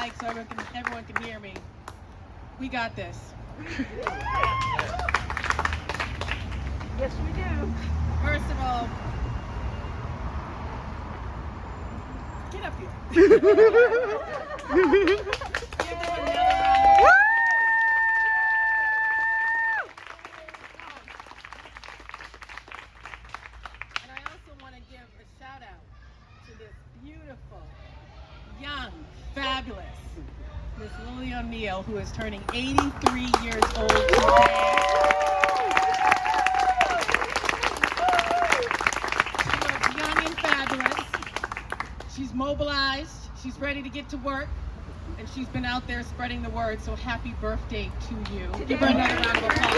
mic so everyone can hear me. We got this. Yes, we do. First of all, get up here. Give them another round of applause. And I also want to give a shout out to this beautiful, young, fabulous Miss Lily O'Neill, who is turning 83 years old today. She looks young and fabulous. She's mobilized. She's ready to get to work. And she's been out there spreading the word. So happy birthday to you. Give her another round of applause.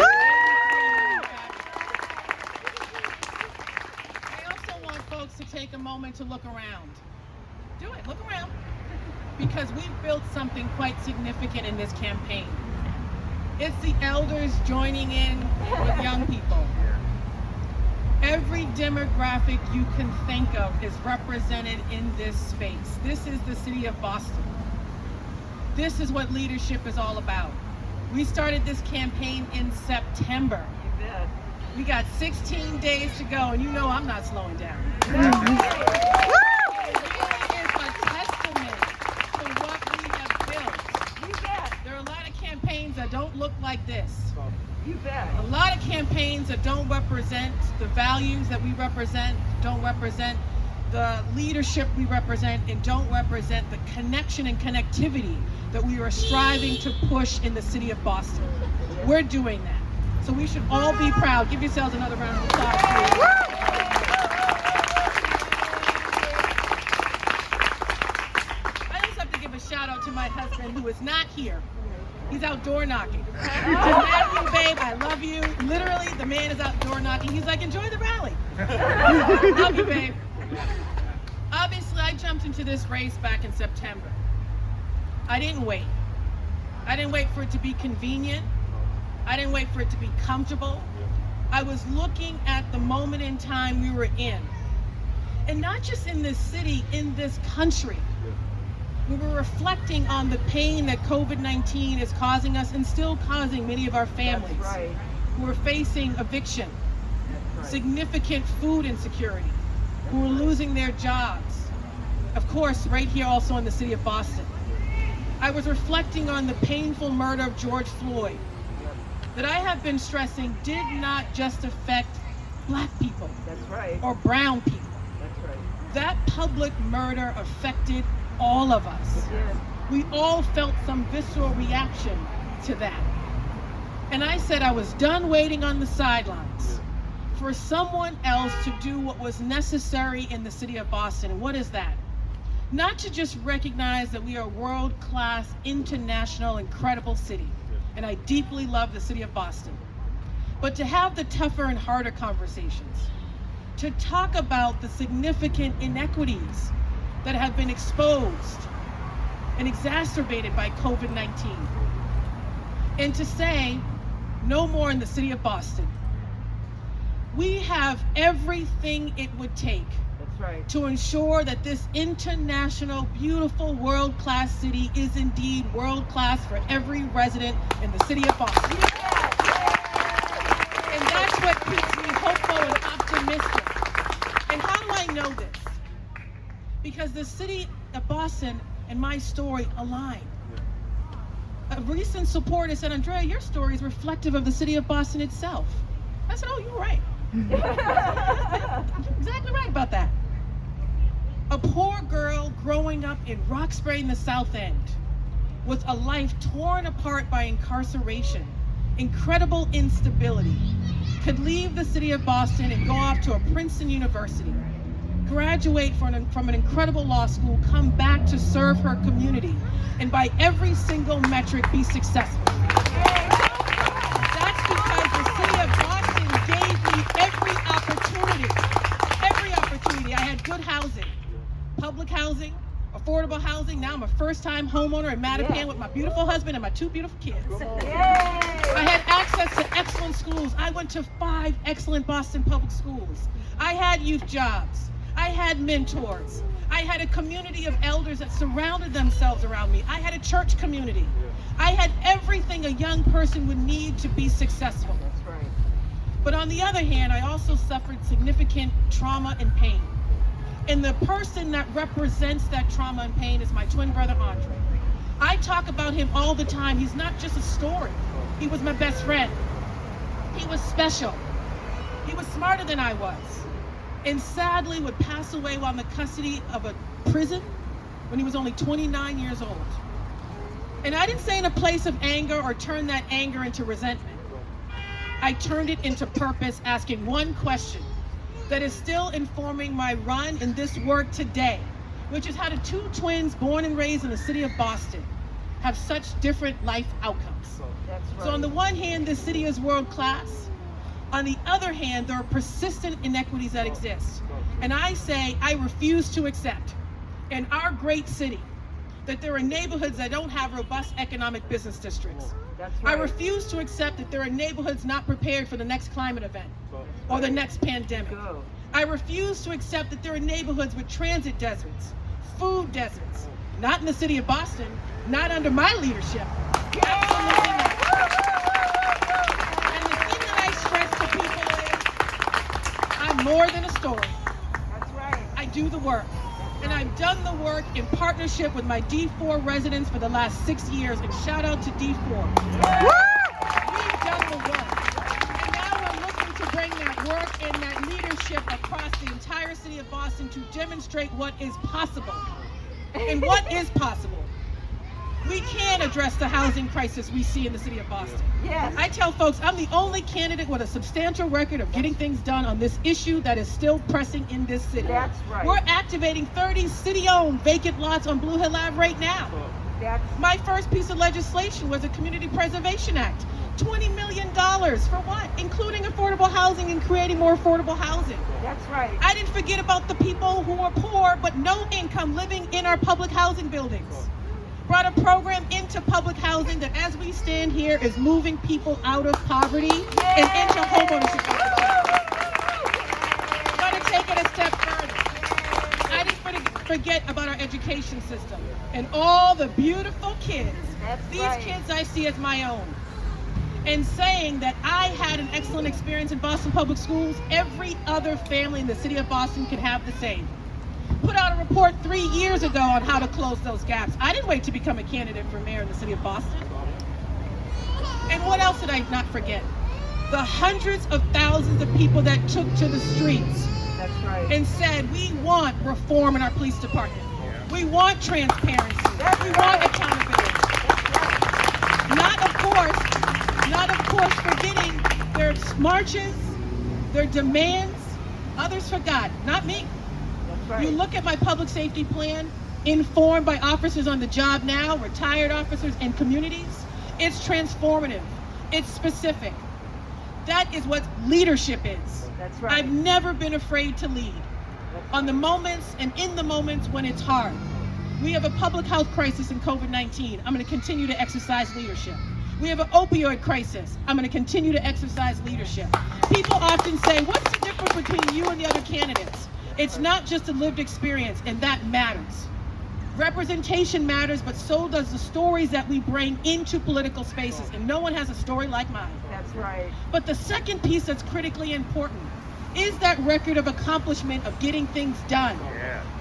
I also want folks to take a moment to look around. Do it. Look around. Because we've built something quite significant in this campaign. It's the elders joining in with young people. Every demographic you can think of is represented in this space. This is the city of Boston. This is what leadership is all about. We started this campaign in September. We got 16 days to go, and you know I'm not slowing down. That don't look like this. You bet. A lot of campaigns that don't represent the values that we represent, don't represent the leadership we represent, and don't represent the connection and connectivity that we are striving to push in the city of Boston. We're doing that. So we should all be proud. Give yourselves another round of applause, please. I also have to give a shout out to my husband, who is not here. He's out door knocking. To Matthew, babe, I love you. Literally, the man is out door knocking. He's like, enjoy the rally. Love you, babe. Obviously, I jumped into this race back in September. I didn't wait. I didn't wait for it to be convenient. I didn't wait for it to be comfortable. I was looking at the moment in time we were in. And not just in this city, in this country. We were reflecting on the pain that COVID-19 is causing us and still causing many of our families. That's right. Who are facing eviction, Right. significant food insecurity, who are losing their jobs. Of course, right here also in the city of Boston. I was reflecting on the painful murder of George Floyd that I have been stressing did not just affect Black people. That's right. Or brown people. That's right. That public murder affected all of us. Yes. We all felt some visceral reaction to that. And I said I was done waiting on the sidelines for someone else to do what was necessary in the city of Boston. And what is that? Not to just recognize that we are a world-class, international, incredible city. And I deeply love the city of Boston. But to have the tougher and harder conversations. To talk about the significant inequities that have been exposed and exacerbated by COVID-19. And to say, no more in the city of Boston. We have everything it would take That's right. to ensure that this international, beautiful, world-class city is indeed world-class for every resident in the city of Boston. And that's what keeps me hopeful and optimistic. And how do I know this? Because the city of Boston and my story align. A recent supporter said, Andrea, your story is reflective of the city of Boston itself. I said, oh, you're right. You're exactly right about that. A poor girl growing up in Roxbury in the South End with a life torn apart by incarceration, incredible instability, could leave the city of Boston and go off to a Princeton University, graduate from an incredible law school, come back to serve her community, and by every single metric be successful. That's because the city of Boston gave me every opportunity. I had good housing, public housing, affordable housing. Now I'm a first-time homeowner in Mattapan with my beautiful husband and my two beautiful kids. I had access to excellent schools. I went to 5 excellent Boston public schools. I had youth jobs. I had mentors. I I had a community of elders that surrounded themselves around me. I had a church community. I had everything a young person would need to be successful. That's right. But on the other hand, I also suffered significant trauma and pain. And the person that represents that trauma and pain is my twin brother, Andrea. I talk about him all the time. He's not just a story. He was my best friend. He was special. He was smarter than I was. And sadly would pass away while in the custody of a prison when he was only 29 years old. And I didn't say in a place of anger or turn that anger into resentment. I turned it into purpose, asking one question that is still informing my run in this work today, which is how do two twins born and raised in the city of Boston have such different life outcomes? That's right. So on the one hand, this city is world class. On the other hand, there are persistent inequities that exist. And I say, I refuse to accept in our great city that there are neighborhoods that don't have robust economic business districts. That's right. I refuse to accept that there are neighborhoods not prepared for the next climate event or the next pandemic. Go. I refuse to accept that there are neighborhoods with transit deserts, food deserts, not in the city of Boston, not under my leadership. Absolutely not. And the thing that I stress to people is, I'm more than a story. That's right. I do the work. And I've done the work in partnership with my D4 residents for the last 6 years, and shout out to D4. We've done the work. And now we're looking to bring that work and that leadership across the entire city of Boston to demonstrate what is possible. And what is possible? We can address the housing crisis we see in the city of Boston. Yes. I tell folks I'm the only candidate with a substantial record of getting things done on this issue that is still pressing in this city. That's right. We're activating 30 city-owned vacant lots on Blue Hill Ave right now. That's My first piece of legislation was a Community Preservation Act. $20 million for what? Including affordable housing and creating more affordable housing. that's right. I didn't forget about the people who are poor but no income living in our public housing buildings. Brought a program into public housing that, as we stand here, is moving people out of poverty and into homeownership. Got to take it a step further. I didn't forget about our education system and all the beautiful kids. That's These right. kids I see as my own. And saying that I had an excellent experience in Boston Public Schools, every other family in the city of Boston can have the same. Put out a report 3 years ago on how to close those gaps. I didn't wait to become a candidate for mayor in the city of Boston. And what else did I not forget? The hundreds of thousands of people that took to the streets That's right. and said, we want reform in our police department. We want transparency. We want accountability. Not of course forgetting their marches, their demands. Others forgot, not me. That's right. You look at my public safety plan, informed by officers on the job now, retired officers and communities. It's transformative. It's specific. That is what leadership is. That's right. I've never been afraid to lead. On the moments and in the moments when it's hard. We have a public health crisis in COVID-19. I'm going to continue to exercise leadership. We have an opioid crisis. I'm going to continue to exercise leadership. People often say, what's the difference between you and the other candidates? It's not just a lived experience, and that matters. Representation matters, but so does the stories that we bring into political spaces, and no one has a story like mine. That's right. But the second piece that's critically important is that record of accomplishment of getting things done.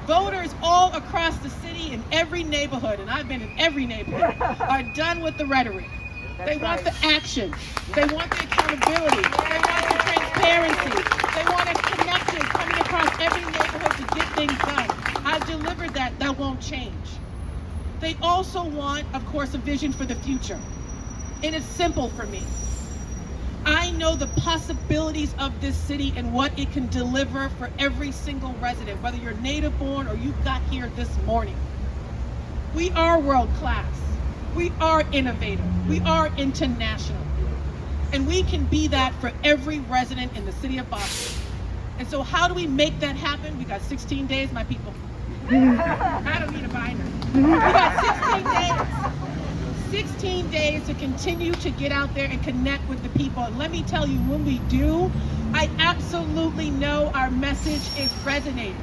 Voters all across the city in every neighborhood, and I've been in every neighborhood, are done with the rhetoric. They want the action. They want the accountability. They want the transparency. They want it connected, coming across every neighborhood to get things done. I've delivered that. That won't change. They also want, of course, a vision for the future. And it's simple for me. I know the possibilities of this city and what it can deliver for every single resident, whether you're native born or you got here this morning. We are world class. We are innovative. We are international. And we can be that for every resident in the city of Boston. And so how do we make that happen? We got 16 days, my people. I don't need a binder. We got 16 days to continue to get out there and connect with the people. And let me tell you, when we do, I absolutely know our message is resonating.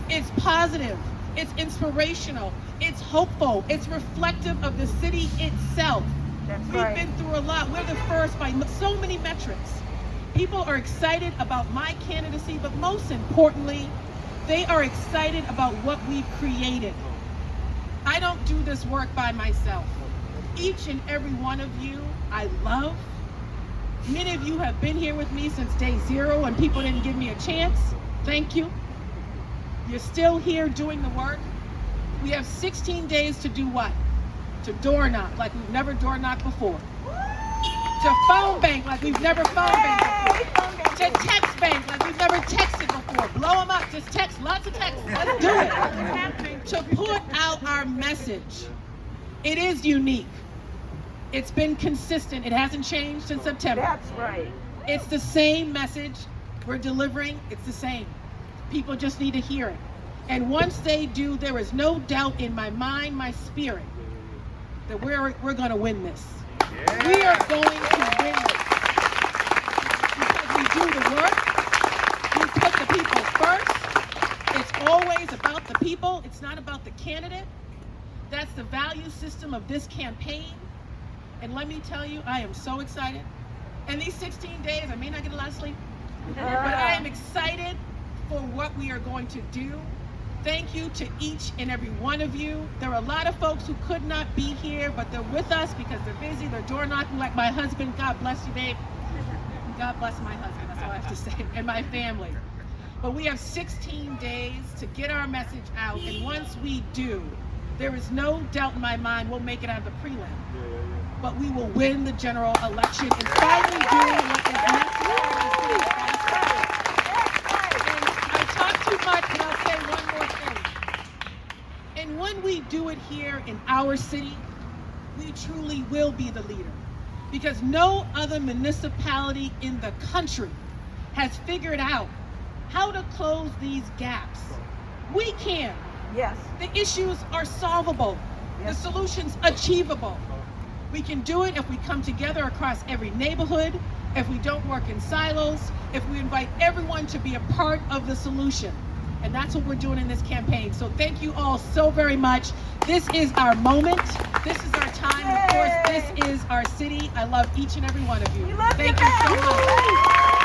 It's positive. it's inspirational, it's hopeful, it's reflective of the city itself. That's We've right. been through a lot. We're the first by so many metrics. People are excited about my candidacy, but most importantly, they are excited about what we've created. I don't do this work by myself. Each and every one of you, I love. Many of you have been here with me since day zero and people didn't give me a chance. Thank you. You're still here doing the work. We have 16 days to do what? To door knock like we've never door knocked before. To phone bank like we've never phone banked before. To text bank like we've never texted before. Blow them up, just text, lots of texts. Let's do it. To put out our message. It is unique. It's been consistent. It hasn't changed since September. That's right. It's the same message we're delivering. It's the same. People just need to hear it. And once they do, there is no doubt in my mind, my spirit, that we're going to win this. Yeah. We are going to win this. Because we do the work. We put the people first. It's always about the people. It's not about the candidate. That's the value system of this campaign. And let me tell you, I am so excited. And these 16 days, I may not get a lot of sleep, but I am excited for what we are going to do. Thank you to each and every one of you. There are a lot of folks who could not be here, but they're with us because they're busy. They're door knocking like my husband. God bless you, babe. God bless my husband. That's all I have to say. And my family. But we have 16 days to get our message out. And once we do, there is no doubt in my mind we'll make it out of the prelim. But we will win the general election and finally do what is necessary. And I talk too much, but I'll say one more thing. And when we do it here in our city, we truly will be the leader. Because no other municipality in the country has figured out how to close these gaps. We can. Yes. The issues are solvable. Yes. The solutions achievable. We can do it if we come together across every neighborhood, if we don't work in silos, if we invite everyone to be a part of the solution. And that's what we're doing in this campaign. So thank you all so very much. This is our moment. This is our time. Of course, this is our city. I love each and every one of you. We love Thank you you so back. much.